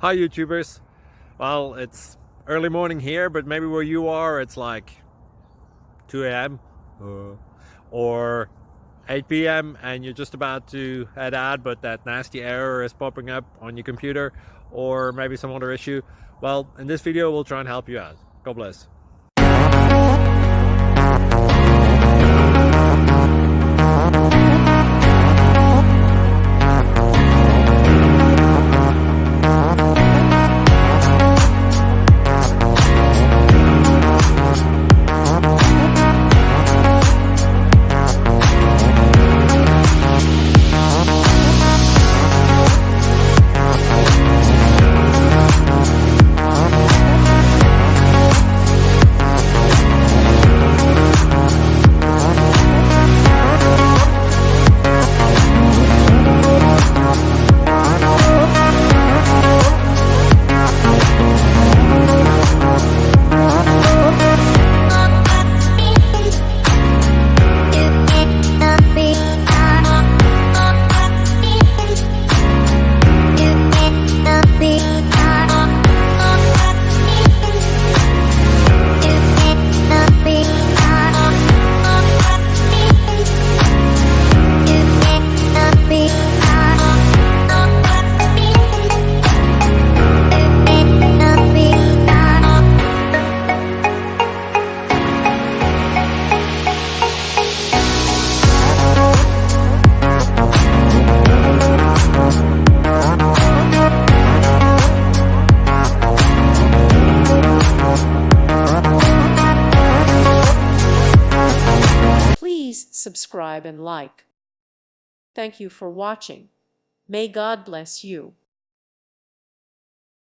Hi YouTubers. Well, it's early morning here, but maybe where you are it's like 2 a.m. or 8 p.m. and you're just about to head out, but that nasty error is popping up on your computer, or maybe some other issue. Well, in this video we'll try and help you out. God bless. Please subscribe and like. Thank you for watching. May God bless you.